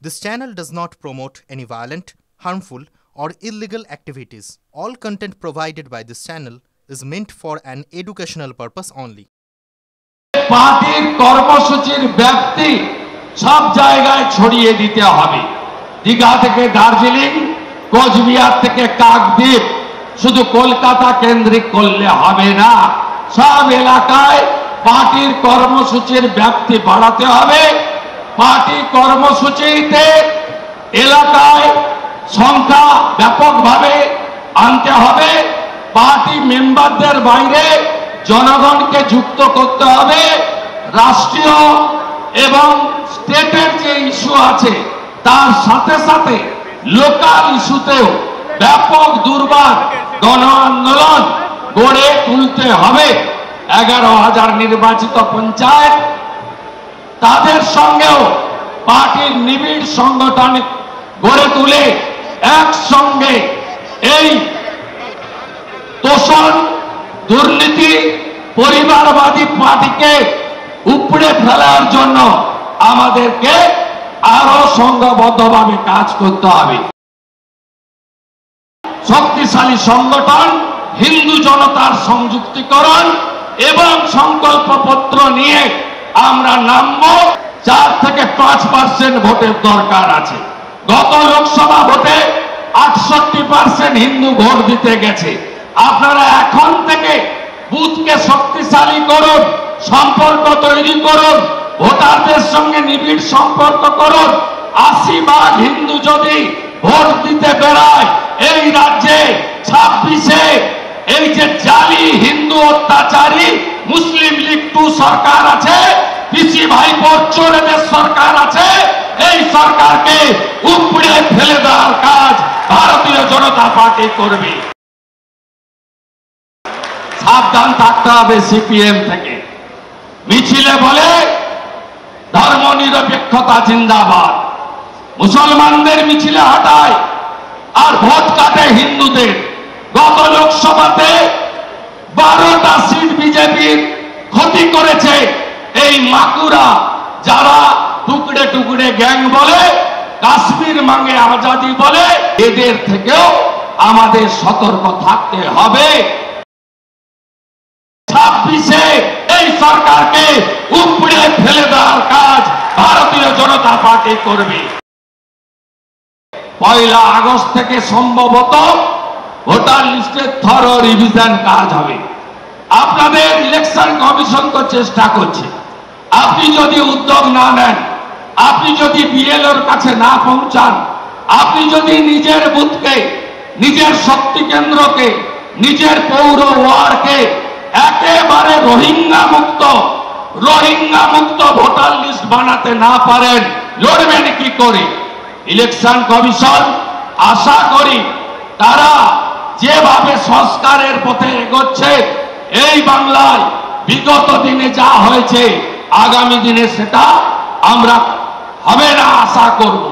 This channel does not promote any violent, harmful, or illegal activities. All content provided by this channel is meant for an educational purpose only. পার্টির কর্মসূচির ব্যাপ্তি সব জায়গায় ছড়িয়ে দিতে হবে। দীঘা থেকে দার্জিলিং, কোচবিহার থেকে কাকদ্বীপ, শুধু কলকাতা কেন্দ্রিক করলে হবে না। সব এলাকায় পার্টির কর্মসূচির ব্যাপ্তি বাড়াতে হবে। পার্টি কর্মসূচিতে এলাকায় সংখ্যা ব্যাপকভাবে আনতে হবে। পার্টি মেম্বারদের বাইরে জনগণকে যুক্ত করতে হবে। রাষ্ট্রীয় এবং স্টেটের যে ইস্যু আছে তার সাথে সাথে লোকাল ইস্যুতেও ব্যাপক দুর্বার গণ আন্দোলন গড়ে তুলতে হবে। 11,000 নির্বাচিত পঞ্চায়েত, তাদের সঙ্গেও পার্টির নিবিড় সংগঠন গড়ে তুলে একসঙ্গে এই তোষণ, দুর্নীতি, পরিবারবাদী পার্টিকে উপড়ে ফেলার জন্য আমাদেরকে আরো সংঘবদ্ধভাবে কাজ করতে হবে। শক্তিশালী সংগঠন, হিন্দু জনতার সংযুক্তিকরণ এবং সংকল্পপত্র নিয়ে আমরা নামব। 4 থেকে 5% ভোটের দরকার আছে। গত লোকসভা ভোটে 68% হিন্দু ভোট দিতে গেছে। আপনারা এখন থেকে বুথকে শক্তিশালী করুন, সম্পর্ক তৈরি করুন, ভোটারদের সঙ্গে নিবিড় সম্পর্ক করুন। 80% হিন্দু যদি ভোট দিতে বেড়ায় এই রাজ্যে 26-এ এই যে জালি হিন্দু অত্যাচারী মুসলিম লীগ 2 সরকার আছে, পিসি ভাইপোর চোরেদের সরকার আছে, এই সরকারকে উপড়ে ফেলে দেওয়ার কাজ ভারতীয় জনতা পার্টি করবে। সাবধান থাকতে হবে সিপিএম থেকে। মিছিলে বলে ধর্মনিরপেক্ষতা জিন্দাবাদ, মুসলমানদের মিছিলে হাঁটায় আর ভোট কাটে হিন্দুদের। গত লোকসভাতে 12টা সিট বিজেপির ক্ষতি করেছে এই মাকুরা, যারা টুকরে টুকরে গ্যাং বলে, কাশ্মীর মাঙ্গে আজাদি বলে। এদের থেকেও আমাদের সতর্ক থাকতে হবে। 26-এ এই সরকারকে উপড়ে ফেলে দেওয়ার কাজ ভারতীয় জনতা পার্টি করবে। 1 আগস্ট থেকে সম্ভবত ভোটার লিস্টের থরো রিভিশন কাজ হবে। আপনাদের ইলেকশন কমিশন তো চেষ্টা করছে। আপনি যদি উদ্যোগ না নেন, আপনি যদি বিএলওর কাছে না পৌঁছান, আপনি যদি নিজের বুথকে, নিজের শক্তি কেন্দ্রকে, নিজের পৌর ওয়ার্ডকে একেবারে রোহিঙ্গা মুক্ত ভোটার লিস্ট বানাতে না পারেন, লড়বেন কি করে? ইলেকশন কমিশন আশা করি তারা যেভাবে সংস্কারের পথে এগোচ্ছে, এই বাংলায় বিগত দিনে যা হয়েছে আগামী দিনে সেটা আমরা হবে না আশা করব।